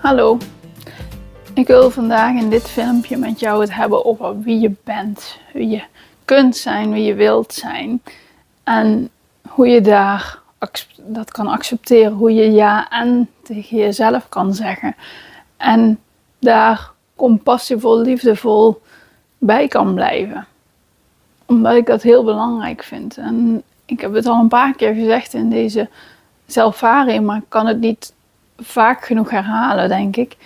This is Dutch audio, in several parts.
Hallo, ik wil vandaag in dit filmpje met jou het hebben over wie je bent. Wie je kunt zijn, wie je wilt zijn. En hoe je dat kan accepteren. Hoe je ja en tegen jezelf kan zeggen. En daar compassievol, liefdevol bij kan blijven. Omdat ik dat heel belangrijk vind. En ik heb het al een paar keer gezegd in deze zelfvaring, maar ik kan het niet vaak genoeg herhalen, denk ik.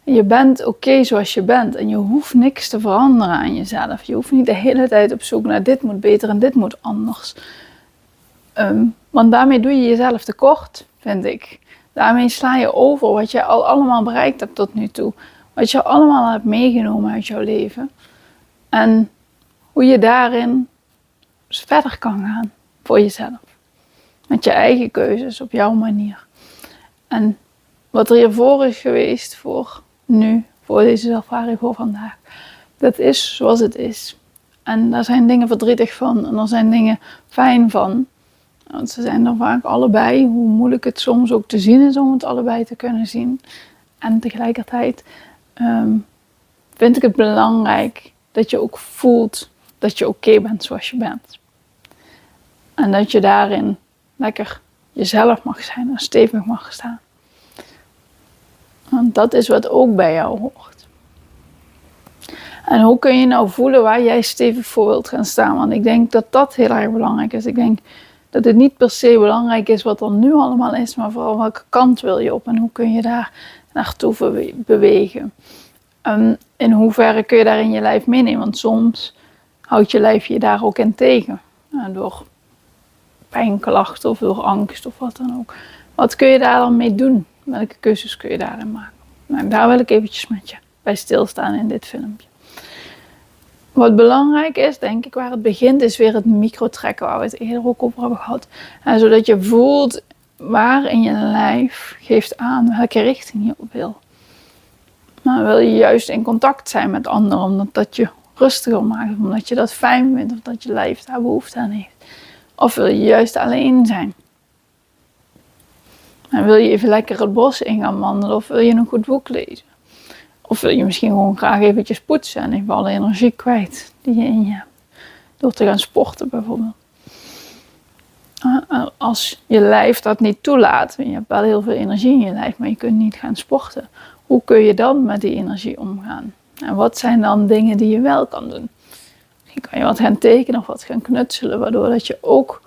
Je bent oké zoals je bent en je hoeft niks te veranderen aan jezelf. Je hoeft niet de hele tijd op zoek naar dit moet beter en dit moet anders. Want daarmee doe je jezelf tekort, vind ik. Daarmee sla je over wat je al allemaal bereikt hebt tot nu toe. Wat je allemaal hebt meegenomen uit jouw leven. En hoe je daarin verder kan gaan voor jezelf. Met je eigen keuzes op jouw manier. En wat er hiervoor is geweest voor nu, voor deze zelfvaring, voor vandaag. Dat is zoals het is. En daar zijn dingen verdrietig van en er zijn dingen fijn van. Want ze zijn er vaak allebei, hoe moeilijk het soms ook te zien is om het allebei te kunnen zien. En tegelijkertijd vind ik het belangrijk dat je ook voelt dat je oké bent zoals je bent. En dat je daarin lekker jezelf mag zijn en stevig mag staan. Want dat is wat ook bij jou hoort. En hoe kun je nou voelen waar jij stevig voor wilt gaan staan? Want ik denk dat dat heel erg belangrijk is. Ik denk dat het niet per se belangrijk is wat er nu allemaal is, maar vooral welke kant wil je op en hoe kun je daar naartoe bewegen. In hoeverre kun je daar in je lijf meenemen? Want soms houdt je lijf je daar ook in tegen. Door pijnklachten of door angst of wat dan ook. Wat kun je daar dan mee doen? Welke keuzes kun je daarin maken? Nou, daar wil ik eventjes met je bij stilstaan in dit filmpje. Wat belangrijk is, denk ik, waar het begint, is weer het microtrekken waar we het eerder ook over hebben gehad. En zodat je voelt waar in je lijf geeft aan welke richting je op wil. Nou, wil je juist in contact zijn met anderen, omdat dat je rustiger maakt, omdat je dat fijn vindt, of dat je lijf daar behoefte aan heeft. Of wil je juist alleen zijn? En wil je even lekker het bos in gaan wandelen, of wil je een goed boek lezen? Of wil je misschien gewoon graag eventjes poetsen en even alle energie kwijt die je in je hebt. Door te gaan sporten bijvoorbeeld. Als je lijf dat niet toelaat, je hebt wel heel veel energie in je lijf, maar je kunt niet gaan sporten. Hoe kun je dan met die energie omgaan? En wat zijn dan dingen die je wel kan doen? Misschien kan je wat gaan tekenen of wat gaan knutselen, waardoor dat je ook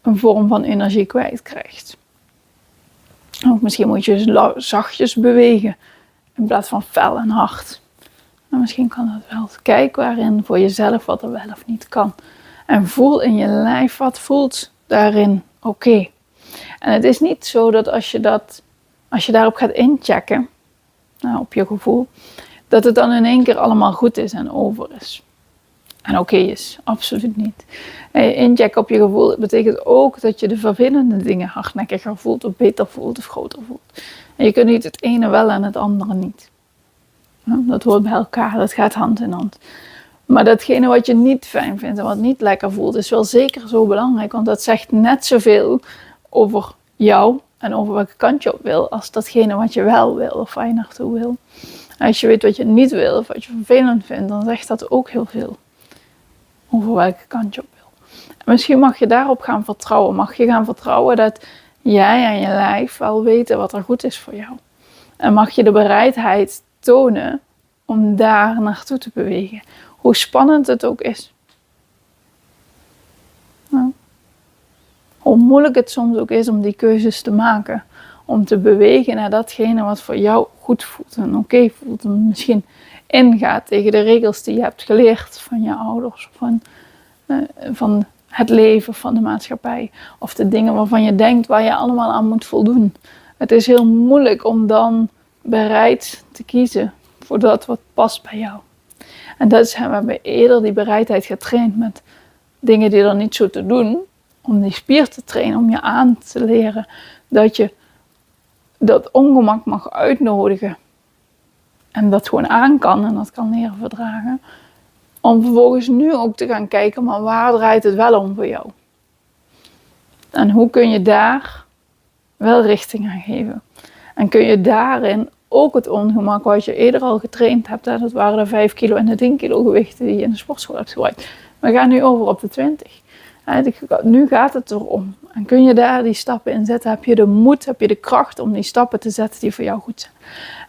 een vorm van energie kwijtkrijgt. Of misschien moet je zachtjes bewegen in plaats van fel en hard. En misschien kan dat wel. Kijk waarin voor jezelf wat er wel of niet kan. En voel in je lijf wat voelt daarin oké. En het is niet zo dat als je daarop gaat inchecken, op je gevoel, dat het dan in één keer allemaal goed is en over is. En oké is. Absoluut niet. Inchecken op je gevoel betekent ook dat je de vervelende dingen hardnekkiger voelt, of beter voelt, of groter voelt. En je kunt niet het ene wel en het andere niet. Dat hoort bij elkaar, dat gaat hand in hand. Maar datgene wat je niet fijn vindt en wat niet lekker voelt, is wel zeker zo belangrijk. Want dat zegt net zoveel over jou en over welke kant je op wil, als datgene wat je wel wil of waar je naartoe wil. En als je weet wat je niet wil of wat je vervelend vindt, dan zegt dat ook heel veel over welke kant je op wil. En misschien mag je daarop gaan vertrouwen. Mag je gaan vertrouwen dat jij en je lijf wel weten wat er goed is voor jou. En mag je de bereidheid tonen om daar naartoe te bewegen. Hoe spannend het ook is. Nou, hoe moeilijk het soms ook is om die keuzes te maken. Om te bewegen naar datgene wat voor jou goed voelt en oké voelt. En misschien ingaat tegen de regels die je hebt geleerd van je ouders. Van het leven, van de maatschappij. Of de dingen waarvan je denkt waar je allemaal aan moet voldoen. Het is heel moeilijk om dan bereid te kiezen voor dat wat past bij jou. En dat is, we hebben eerder die bereidheid getraind met dingen die er niet zo te doen. Om die spier te trainen, om je aan te leren dat je dat ongemak mag uitnodigen. En dat gewoon aan kan en dat kan leren verdragen. Om vervolgens nu ook te gaan kijken, maar waar draait het wel om voor jou? En hoe kun je daar wel richting aan geven? En kun je daarin ook het ongemak wat je eerder al getraind hebt. Dat waren de 5 kilo en de 10 kilo gewichten die je in de sportschool hebt gebruikt. We gaan nu over op de 20. Nu gaat het erom. En kun je daar die stappen in zetten? Heb je de moed, heb je de kracht om die stappen te zetten die voor jou goed zijn?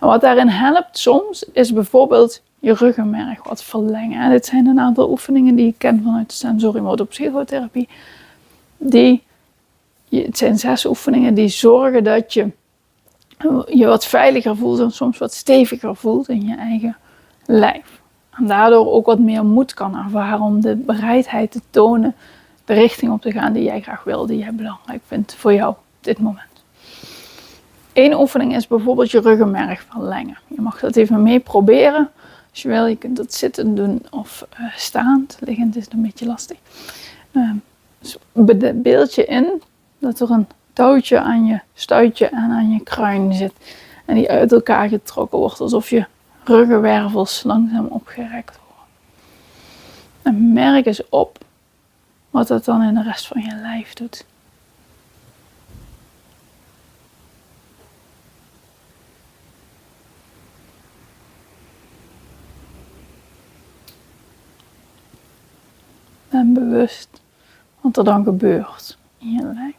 En wat daarin helpt soms, is bijvoorbeeld je ruggenmerg wat verlengen. Dit zijn een aantal oefeningen die ik ken vanuit de sensorimotor psychotherapie. Het zijn 6 oefeningen die zorgen dat je wat veiliger voelt en soms wat steviger voelt in je eigen lijf. En daardoor ook wat meer moed kan ervaren om de bereidheid te tonen de richting op te gaan die jij graag wil, die jij belangrijk vindt voor jou op dit moment. Eén oefening is bijvoorbeeld je ruggenmerg verlengen. Je mag dat even mee proberen. Als je wil, je kunt dat zittend doen of staand. Liggend is het een beetje lastig. Dus beeld je in dat er een touwtje aan je stuitje en aan je kruin zit. En die uit elkaar getrokken wordt, alsof je ruggenwervels langzaam opgerekt worden. En merk eens op wat dat dan in de rest van je lijf doet. Ben bewust wat er dan gebeurt in je lijf.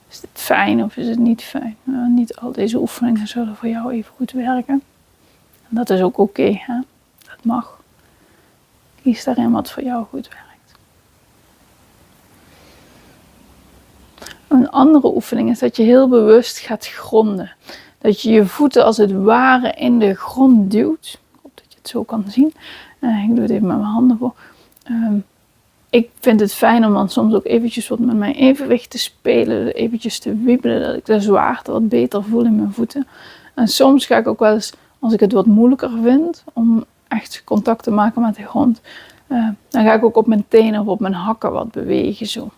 Is dit fijn of is het niet fijn? Niet al deze oefeningen zullen voor jou even goed werken. En dat is ook oké, hè? Dat mag. Kies daarin wat voor jou goed werkt. Een andere oefening is dat je heel bewust gaat gronden. Dat je je voeten als het ware in de grond duwt. Ik hoop dat je het zo kan zien. Ik doe het even met mijn handen voor. Ik vind het fijn om dan soms ook eventjes wat met mijn evenwicht te spelen. Eventjes te wiebelen, dat ik de zwaarte wat beter voel in mijn voeten. En soms ga ik ook wel eens, als ik het wat moeilijker vind, om echt contact te maken met de grond. Dan ga ik ook op mijn tenen of op mijn hakken wat bewegen zo.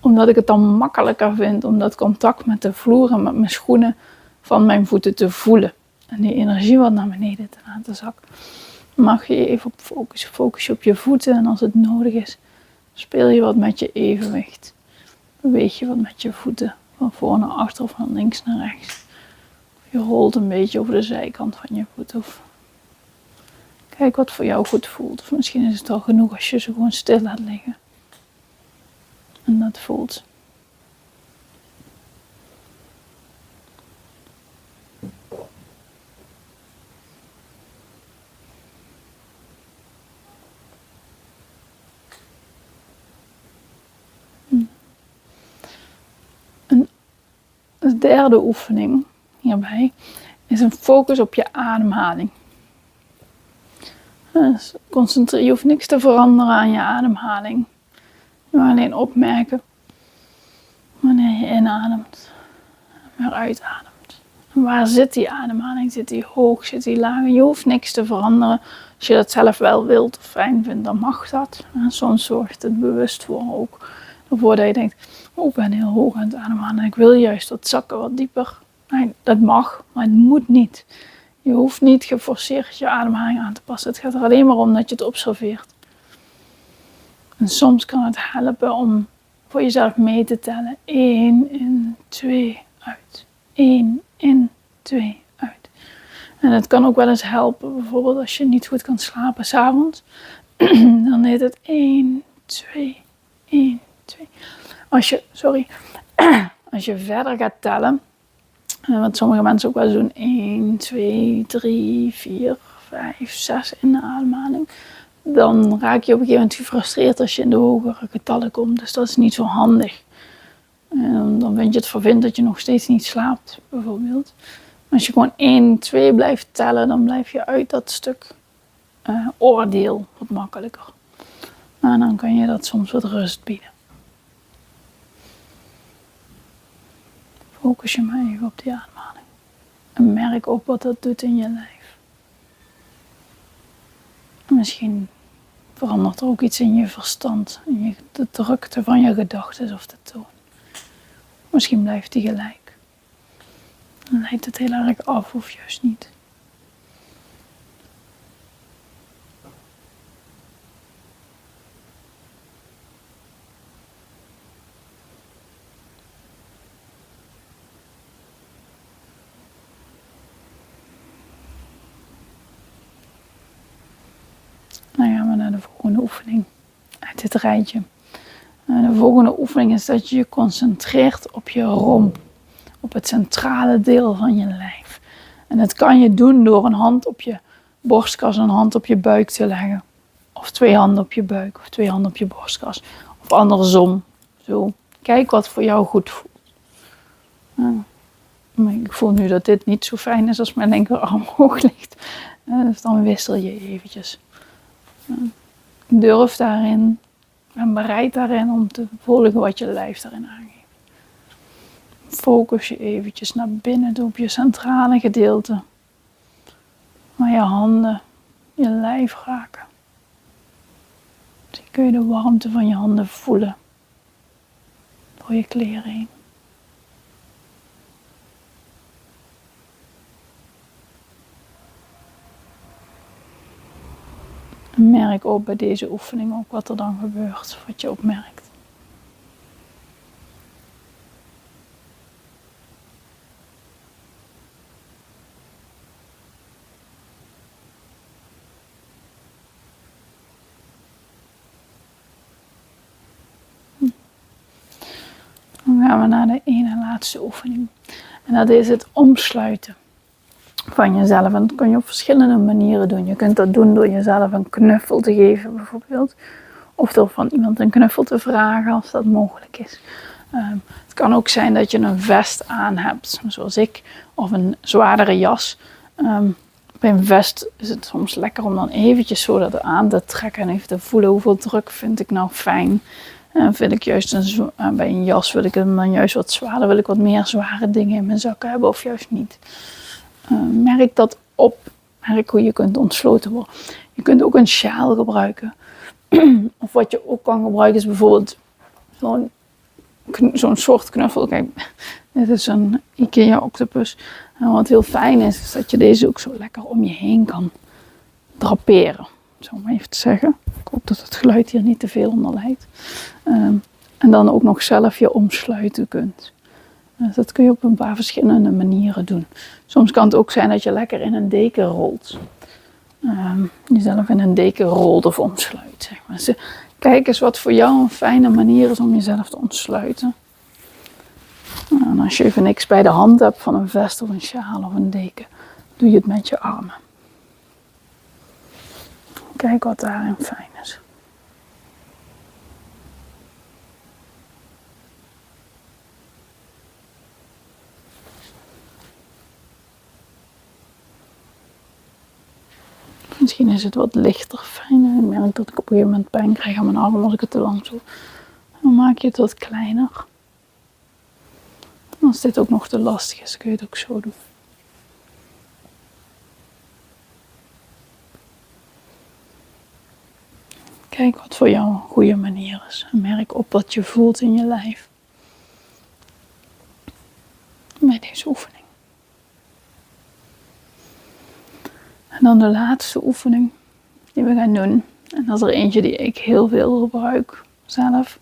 Omdat ik het dan makkelijker vind om dat contact met de vloer en met mijn schoenen van mijn voeten te voelen. En die energie wat naar beneden te laten zakken. Mag je even op focussen. Focus je op je voeten en als het nodig is, speel je wat met je evenwicht. Beweeg je wat met je voeten van voor naar achter of van links naar rechts. Of je rolt een beetje over de zijkant van je voet. Of kijk wat voor jou goed voelt. Of misschien is het al genoeg als je ze gewoon stil laat liggen. En dat voelt. De derde oefening hierbij is een focus op je ademhaling. Dus je hoeft niks te veranderen aan je ademhaling. Maar alleen opmerken wanneer je inademt en weer uitademt. En waar zit die ademhaling? Zit die hoog? Zit die laag? Je hoeft niks te veranderen. Als je dat zelf wel wilt of fijn vindt, dan mag dat. En soms zorgt het bewust voor ook. Ervoor dat je denkt, ik ben heel hoog aan het ademhalen en ik wil juist wat zakken, wat dieper. Nee, dat mag, maar het moet niet. Je hoeft niet geforceerd je ademhaling aan te passen. Het gaat er alleen maar om dat je het observeert. En soms kan het helpen om voor jezelf mee te tellen. 1 in, 2 uit. 1 in, 2 uit. En het kan ook wel eens helpen, bijvoorbeeld als je niet goed kan slapen 's avonds. Dan heet het 1, 2, 1, 2. Als je verder gaat tellen, wat sommige mensen ook wel eens doen, 1, 2, 3, 4, 5, 6 in de ademhaling. Dan raak je op een gegeven moment gefrustreerd als je in de hogere getallen komt. Dus dat is niet zo handig. Dan vind je het vervelend dat je nog steeds niet slaapt, bijvoorbeeld. Maar als je gewoon 1, 2 blijft tellen, dan blijf je uit dat stuk oordeel wat makkelijker. En dan kan je dat soms wat rust bieden. Focus je maar even op die ademhaling. En merk op wat dat doet in je lijf. En misschien verandert er ook iets in je verstand. In de drukte van je gedachten of de toon. Misschien blijft die gelijk. Dan leidt het heel erg af of juist niet. volgende oefening uit dit rijtje. De volgende oefening is dat je je concentreert op je romp. Op het centrale deel van je lijf. En dat kan je doen door een hand op je borstkas en een hand op je buik te leggen. Of 2 handen op je buik of 2 handen op je borstkas. Of andersom. Zo. Kijk wat voor jou goed voelt. Maar ik voel nu dat dit niet zo fijn is als mijn linkerarm hoog ligt. Dus dan wissel je eventjes. Durf daarin. Ben bereid daarin om te volgen wat je lijf daarin aangeeft. Focus je eventjes naar binnen toe op je centrale gedeelte. Waar je handen je lijf raken. Dan kun je de warmte van je handen voelen. Door je kleren heen. En merk op bij deze oefening ook wat er dan gebeurt. Wat je opmerkt. Dan gaan we naar de ene laatste oefening. En dat is het omsluiten van jezelf. En dat kun je op verschillende manieren doen. Je kunt dat doen door jezelf een knuffel te geven bijvoorbeeld. Of door van iemand een knuffel te vragen als dat mogelijk is. Het kan ook zijn dat je een vest aan hebt, zoals ik. Of een zwaardere jas. Bij een vest is het soms lekker om dan eventjes zo dat aan te trekken. En even te voelen hoeveel druk vind ik nou fijn. Vind ik juist bij een jas wil ik hem dan juist wat zwaarder, wil ik wat meer zware dingen in mijn zakken hebben of juist niet. Merk dat op. Merk hoe je kunt ontsloten worden. Je kunt ook een sjaal gebruiken. Of wat je ook kan gebruiken is bijvoorbeeld zo'n soort knuffel. Kijk, dit is een IKEA octopus. En wat heel fijn is dat je deze ook zo lekker om je heen kan draperen. Zo maar even te zeggen. Ik hoop dat het geluid hier niet te veel onder lijdt. En dan ook nog zelf je omsluiten kunt. Dus dat kun je op een paar verschillende manieren doen. Soms kan het ook zijn dat je lekker in een deken rolt. Jezelf in een deken rolt of omsluit. Zeg maar. Dus kijk eens wat voor jou een fijne manier is om jezelf te ontsluiten. En als je even niks bij de hand hebt van een vest of een sjaal of een deken, doe je het met je armen. Kijk wat daarin fijn is. Misschien is het wat lichter fijn. Ik merk dat ik op een gegeven moment pijn krijg aan mijn arm als ik het te lang doe. Dan maak je het wat kleiner. En als dit ook nog te lastig is, kun je het ook zo doen. Kijk wat voor jou een goede manier is. En merk op wat je voelt in je lijf. Bij deze oefening. En dan de laatste oefening die we gaan doen. En dat is er eentje die ik heel veel gebruik zelf.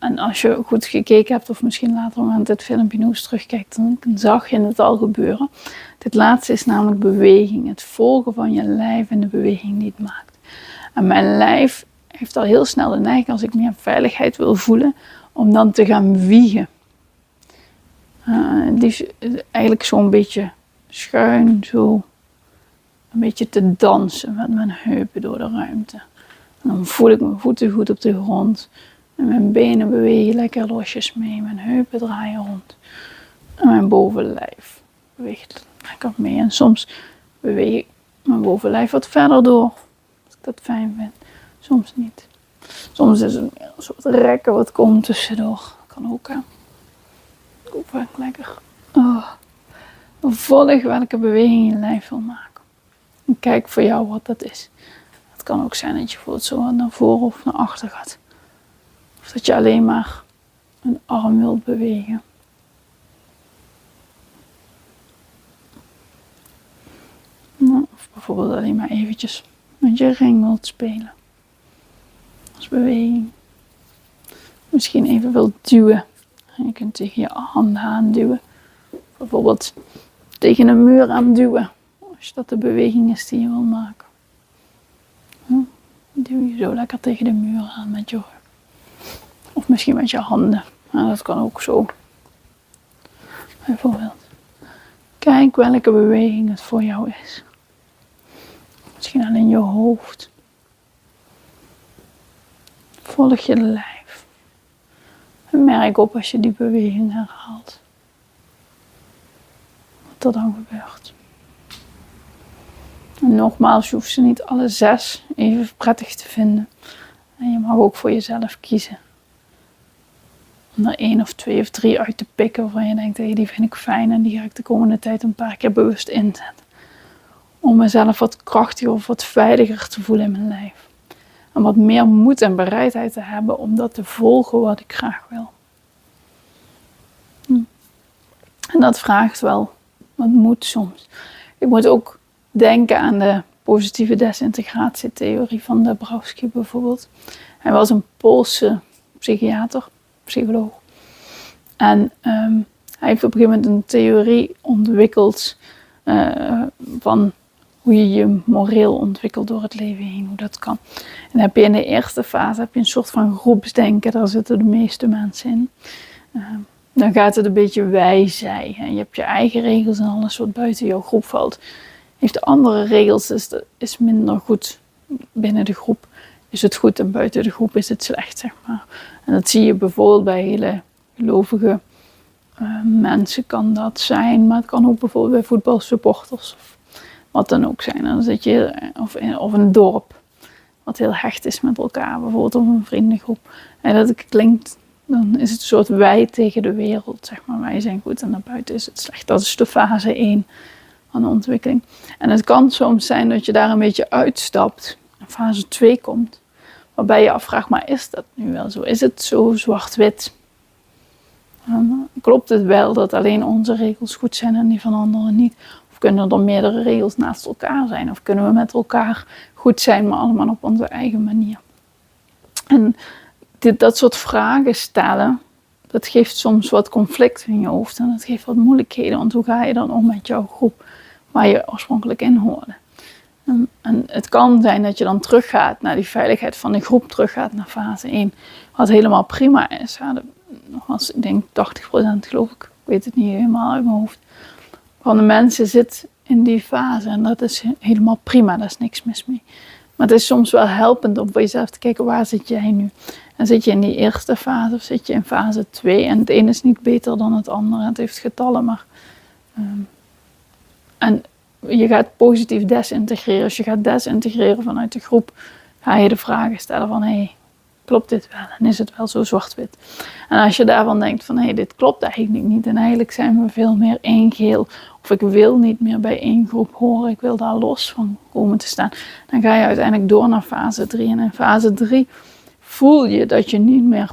En als je goed gekeken hebt of misschien later aan dit filmpje nog eens terugkijkt, dan zag je het al gebeuren. Dit laatste is namelijk beweging. Het volgen van je lijf en de beweging die het maakt. En mijn lijf heeft al heel snel de neiging, als ik meer veiligheid wil voelen, om dan te gaan wiegen. Die eigenlijk zo'n beetje schuin, zo een beetje te dansen met mijn heupen door de ruimte. En dan voel ik mijn voeten goed op de grond. En mijn benen bewegen lekker losjes mee. Mijn heupen draaien rond. En mijn bovenlijf beweegt lekker mee. En soms beweeg ik mijn bovenlijf wat verder door. Als ik dat fijn vind. Soms niet. Soms is het meer een soort rekken wat komt tussendoor. Dat kan ook, hè. Ook vaak lekker. Volg welke beweging je lijf wil maken. En kijk voor jou wat dat is. Het kan ook zijn dat je bijvoorbeeld zo naar voren of naar achter gaat. Of dat je alleen maar een arm wilt bewegen. Of bijvoorbeeld alleen maar eventjes met je ring wilt spelen. Als beweging. Misschien even wilt duwen. Je kunt tegen je handen aan duwen. Bijvoorbeeld tegen een muur aan duwen. Als dat de beweging is die je wil maken. Duw duw je zo lekker tegen de muur aan met je rug. Of misschien met je handen. Nou, dat kan ook zo. Bijvoorbeeld. Kijk welke beweging het voor jou is. Misschien alleen je hoofd. Volg je lijf. En merk op als je die beweging herhaalt. Wat er dan gebeurt. En nogmaals, je hoeft ze niet alle 6 even prettig te vinden. En je mag ook voor jezelf kiezen. Om er 1 of 2 of 3 uit te pikken waarvan je denkt, hey, die vind ik fijn en die ga ik de komende tijd een paar keer bewust inzetten. Om mezelf wat krachtiger of wat veiliger te voelen in mijn lijf. En wat meer moed en bereidheid te hebben om dat te volgen wat ik graag wil. En dat vraagt wel wat moed soms. Ik moet ook denken aan de positieve desintegratietheorie van Dabrowski bijvoorbeeld. Hij was een Poolse psychiater, psycholoog. En hij heeft op een gegeven moment een theorie ontwikkeld van hoe je je moreel ontwikkelt door het leven heen, hoe dat kan. En dan heb je in de eerste fase een soort van groepsdenken, daar zitten de meeste mensen in. Dan gaat het een beetje wij-zij. Je hebt je eigen regels en alles wat buiten jouw groep valt. Heeft de andere regels, is minder goed binnen de groep. Is het goed en buiten de groep is het slecht, zeg maar. En dat zie je bijvoorbeeld bij hele gelovige mensen kan dat zijn. Maar het kan ook bijvoorbeeld bij voetbalsupporters of wat dan ook zijn. En dan zit je, of een dorp wat heel hecht is met elkaar. Bijvoorbeeld of een vriendengroep. En dat klinkt, dan is het een soort wij tegen de wereld, zeg maar. Wij zijn goed en daarbuiten is het slecht. Dat is de fase 1 van de ontwikkeling. En het kan soms zijn dat je daar een beetje uitstapt. En fase 2 komt. Waarbij je afvraagt, maar is dat nu wel zo? Is het zo zwart-wit? Klopt het wel dat alleen onze regels goed zijn en die van anderen niet? Of kunnen er meerdere regels naast elkaar zijn? Of kunnen we met elkaar goed zijn, maar allemaal op onze eigen manier? En dat soort vragen stellen, dat geeft soms wat conflict in je hoofd. En dat geeft wat moeilijkheden, want hoe ga je dan om met jouw groep waar je oorspronkelijk in hoorde? En het kan zijn dat je dan teruggaat naar die veiligheid van de groep, teruggaat naar fase 1. Wat helemaal prima is. Ja, nogmaals, ik denk 80% geloof ik weet het niet helemaal uit mijn hoofd. Van de mensen zit in die fase en dat is helemaal prima, daar is niks mis mee. Maar het is soms wel helpend om voor jezelf te kijken, waar zit jij nu? En zit je in die eerste fase of zit je in fase 2? En het ene is niet beter dan het andere, het heeft getallen, maar... En je gaat positief desintegreren. Als je gaat desintegreren vanuit de groep, ga je de vragen stellen van, hey, klopt dit wel? En is het wel zo zwart-wit? En als je daarvan denkt van, hey, dit klopt eigenlijk niet. En eigenlijk zijn we veel meer één geheel. Of ik wil niet meer bij één groep horen. Ik wil daar los van komen te staan. Dan ga je uiteindelijk door naar fase 3. En in fase 3 voel je dat je niet meer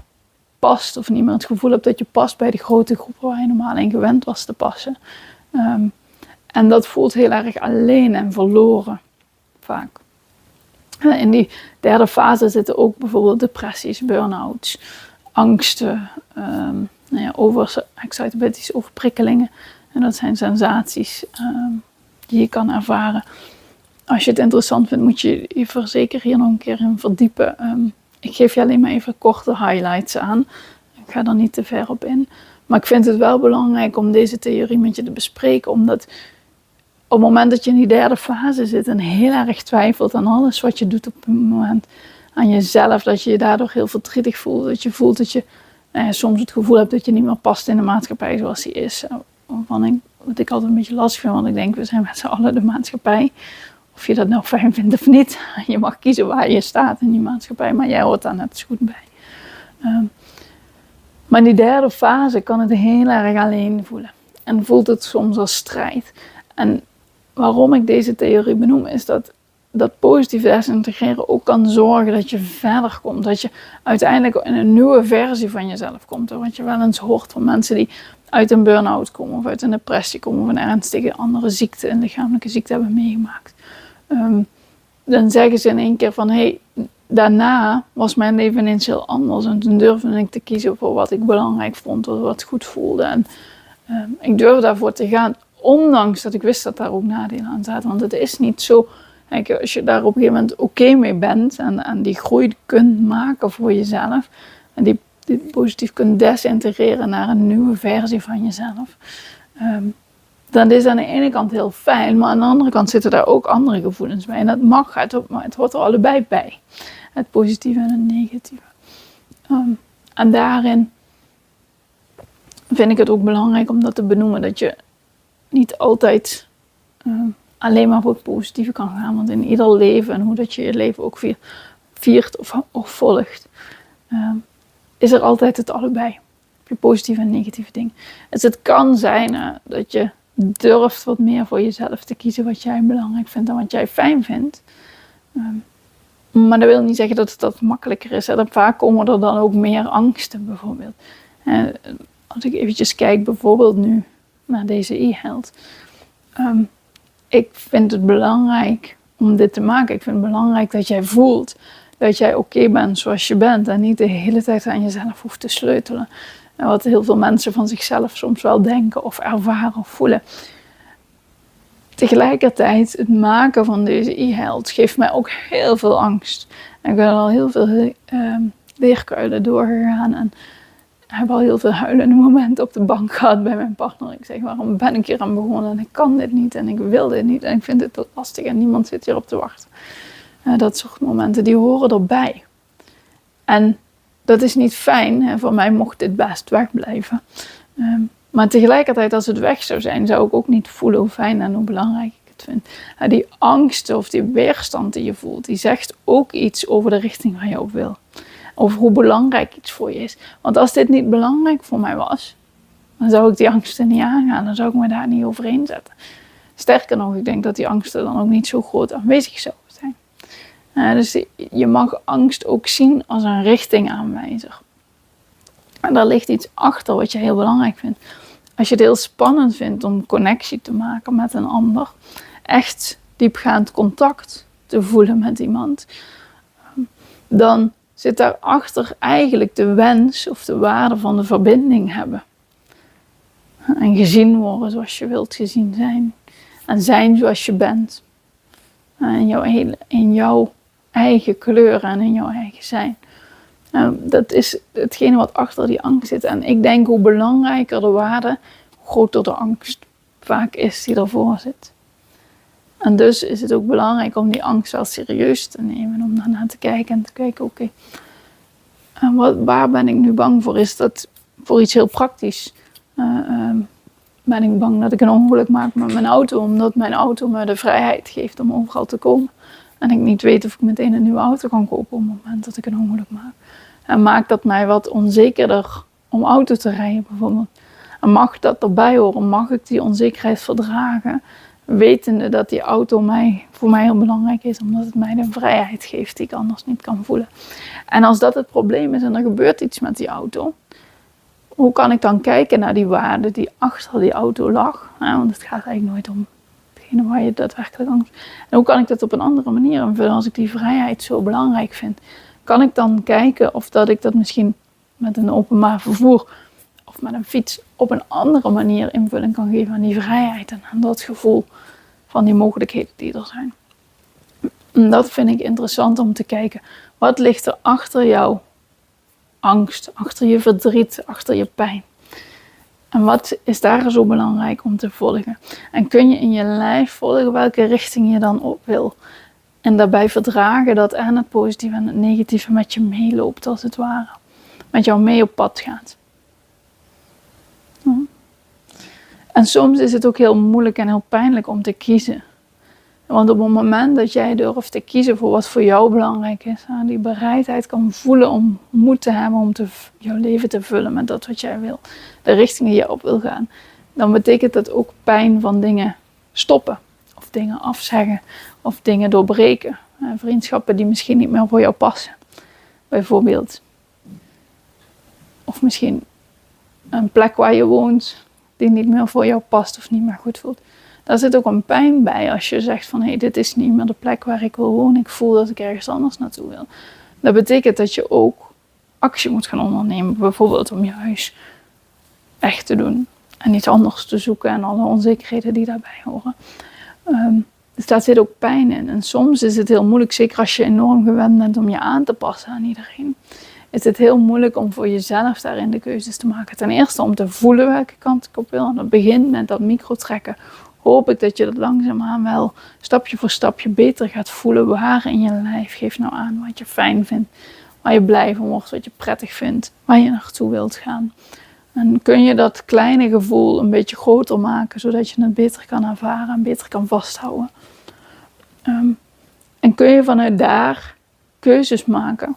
past. Of niet meer het gevoel hebt dat je past bij de grote groepen waar je normaal in gewend was te passen. En dat voelt heel erg alleen en verloren, vaak. In die derde fase zitten ook bijvoorbeeld depressies, burn-outs, angsten, overexcitabilities, overprikkelingen. En dat zijn sensaties die je kan ervaren. Als je het interessant vindt, moet je je zeker hier nog een keer in verdiepen. Ik geef je alleen maar even korte highlights aan. Ik ga er niet te ver op in. Maar ik vind het wel belangrijk om deze theorie met je te bespreken, omdat op het moment dat je in die derde fase zit en heel erg twijfelt aan alles wat je doet op het moment, aan jezelf, dat je je daardoor heel verdrietig voelt, dat je voelt dat je soms het gevoel hebt dat je niet meer past in de maatschappij zoals die is. Wat ik altijd een beetje lastig vind, want ik denk, we zijn met z'n allen de maatschappij. Of je dat nou fijn vindt of niet. Je mag kiezen waar je staat in die maatschappij, maar jij hoort daar net zo goed bij. Maar in die derde fase kan het heel erg alleen voelen. En voelt het soms als strijd. En waarom ik deze theorie benoem is dat positief desintegreren ook kan zorgen dat je verder komt. Dat je uiteindelijk in een nieuwe versie van jezelf komt. Wat je wel eens hoort van mensen die uit een burn-out komen of uit een depressie komen of een ernstige andere ziekte, een lichamelijke ziekte hebben meegemaakt. Dan zeggen ze in één keer van, hey, daarna was mijn leven ineens heel anders. En toen durfde ik te kiezen voor wat ik belangrijk vond, wat goed voelde. En ik durfde daarvoor te gaan, ondanks dat ik wist dat daar ook nadelen aan zaten. Want het is niet zo, Kijk, als je daar op een gegeven moment oké mee bent en die groei kunt maken voor jezelf en die positief kunt desintegreren naar een nieuwe versie van jezelf, dan is dat aan de ene kant heel fijn, maar aan de andere kant zitten daar ook andere gevoelens bij. En dat mag, het hoort er allebei bij. Het positieve en het negatieve. En daarin vind ik het ook belangrijk om dat te benoemen, dat je niet altijd alleen maar voor het positieve kan gaan. Want in ieder leven en hoe dat je je leven ook viert of volgt, is er altijd het allebei. Je positieve en negatieve dingen. Dus het kan zijn dat je durft wat meer voor jezelf te kiezen wat jij belangrijk vindt en wat jij fijn vindt. Maar dat wil niet zeggen dat het makkelijker is. En vaak komen er dan ook meer angsten bijvoorbeeld. Als ik eventjes kijk bijvoorbeeld nu naar deze e-health. Ik vind het belangrijk om dit te maken. Ik vind het belangrijk dat jij voelt dat jij oké bent zoals je bent. En niet de hele tijd aan jezelf hoeft te sleutelen. En wat heel veel mensen van zichzelf soms wel denken of ervaren of voelen. Tegelijkertijd, het maken van deze e-health geeft mij ook heel veel angst. En ik ben al heel veel leerkuilen doorgegaan. En heb al heel veel huilende momenten op de bank gehad bij mijn partner. Ik zeg, waarom ben ik hier aan begonnen? En ik kan dit niet en ik wil dit niet. En ik vind dit lastig en niemand zit hierop te wachten. Dat soort momenten, die horen erbij. En dat is niet fijn. Hè. Voor mij mocht dit best wegblijven. Maar tegelijkertijd, als het weg zou zijn, zou ik ook niet voelen hoe fijn en hoe belangrijk ik het vind. Die angst of die weerstand die je voelt, die zegt ook iets over de richting waar je op wil. Over hoe belangrijk iets voor je is. Want als dit niet belangrijk voor mij was, dan zou ik die angsten niet aangaan. Dan zou ik me daar niet overheen zetten. Sterker nog, ik denk dat die angsten dan ook niet zo groot aanwezig zouden zijn. Dus je mag angst ook zien als een richtingaanwijzer. En daar ligt iets achter wat je heel belangrijk vindt. Als je het heel spannend vindt om connectie te maken met een ander, echt diepgaand contact te voelen met iemand, dan zit daarachter eigenlijk de wens of de waarde van de verbinding hebben. En gezien worden zoals je wilt gezien zijn. En zijn zoals je bent. In jouw eigen kleur en in jouw eigen zijn. Dat is hetgene wat achter die angst zit. En ik denk hoe belangrijker de waarde, hoe groter de angst vaak is die ervoor zit. En dus is het ook belangrijk om die angst wel serieus te nemen. Om daarna te kijken en te kijken, oké, waar ben ik nu bang voor? Is dat voor iets heel praktisch? Ben ik bang dat ik een ongeluk maak met mijn auto, omdat mijn auto me de vrijheid geeft om overal te komen. En ik niet weet of ik meteen een nieuwe auto kan kopen op het moment dat ik een ongeluk maak. En maakt dat mij wat onzekerder om auto te rijden bijvoorbeeld. En mag dat erbij horen? Mag ik die onzekerheid verdragen? Wetende dat die auto voor mij heel belangrijk is, omdat het mij de vrijheid geeft die ik anders niet kan voelen. En als dat het probleem is en er gebeurt iets met die auto, hoe kan ik dan kijken naar die waarde die achter die auto lag? Want het gaat eigenlijk nooit om hetgene waar je daadwerkelijk angst. En hoe kan ik dat op een andere manier invullen als ik die vrijheid zo belangrijk vind? Kan ik dan kijken of dat ik dat misschien met een openbaar vervoer of met een fiets op een andere manier invulling kan geven aan die vrijheid en aan dat gevoel van die mogelijkheden die er zijn. En dat vind ik interessant om te kijken. Wat ligt er achter jouw angst, achter je verdriet, achter je pijn? En wat is daar zo belangrijk om te volgen? En kun je in je lijf volgen welke richting je dan op wil? En daarbij verdragen dat en het positieve en het negatieve met je meeloopt als het ware. Met jou mee op pad gaat. En soms is het ook heel moeilijk en heel pijnlijk om te kiezen. Want op het moment dat jij durft te kiezen voor wat voor jou belangrijk is, die bereidheid kan voelen om moed te hebben om jouw leven te vullen met dat wat jij wil, de richting die je op wil gaan, dan betekent dat ook pijn van dingen stoppen. Of dingen afzeggen, of dingen doorbreken. Vriendschappen die misschien niet meer voor jou passen, bijvoorbeeld. Of misschien een plek waar je woont die niet meer voor jou past of niet meer goed voelt. Daar zit ook een pijn bij als je zegt van hé, dit is niet meer de plek waar ik wil wonen. Ik voel dat ik ergens anders naartoe wil. Dat betekent dat je ook actie moet gaan ondernemen. Bijvoorbeeld om je huis weg te doen. En iets anders te zoeken en alle onzekerheden die daarbij horen. Dus daar zit ook pijn in. En soms is het heel moeilijk, zeker als je enorm gewend bent om je aan te passen aan iedereen, is het heel moeilijk om voor jezelf daarin de keuzes te maken. Ten eerste om te voelen welke kant ik op wil. En dat begint met dat microtrekken. Hoop ik dat je dat langzaamaan wel stapje voor stapje beter gaat voelen. Waar in je lijf. Geef nou aan wat je fijn vindt. Waar je blij van wordt. Wat je prettig vindt. Waar je naartoe wilt gaan. En kun je dat kleine gevoel een beetje groter maken. Zodat je het beter kan ervaren. En beter kan vasthouden. En kun je vanuit daar keuzes maken.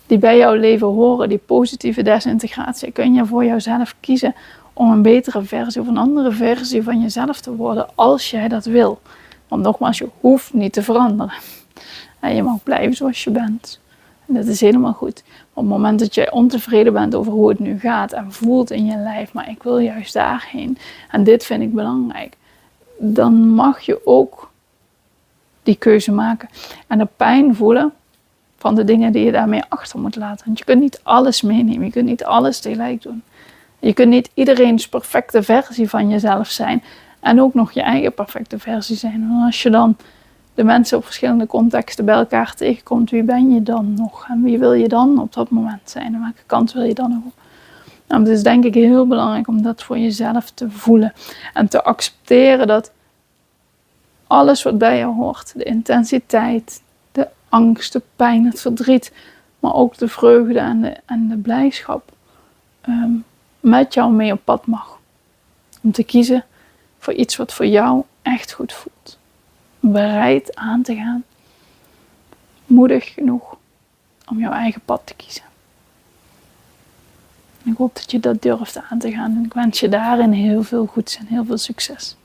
Die bij jouw leven horen. Die positieve desintegratie. Kun je voor jouzelf kiezen om een betere versie of een andere versie van jezelf te worden als jij dat wil. Want nogmaals, je hoeft niet te veranderen. En je mag blijven zoals je bent. En dat is helemaal goed. Maar op het moment dat jij ontevreden bent over hoe het nu gaat en voelt in je lijf, maar ik wil juist daarheen en dit vind ik belangrijk, dan mag je ook die keuze maken. En de pijn voelen van de dingen die je daarmee achter moet laten. Want je kunt niet alles meenemen, je kunt niet alles tegelijk doen. Je kunt niet iedereen's perfecte versie van jezelf zijn en ook nog je eigen perfecte versie zijn. En als je dan de mensen op verschillende contexten bij elkaar tegenkomt, wie ben je dan nog? En wie wil je dan op dat moment zijn? En welke kant wil je dan nog op? Nou, het is denk ik heel belangrijk om dat voor jezelf te voelen. En te accepteren dat alles wat bij je hoort, de intensiteit, de angst, de pijn, het verdriet, maar ook de vreugde en de blijdschap, met jou mee op pad mag. Om te kiezen voor iets wat voor jou echt goed voelt. Bereid aan te gaan. Moedig genoeg om jouw eigen pad te kiezen. Ik hoop dat je dat durft aan te gaan. En ik wens je daarin heel veel goeds en heel veel succes.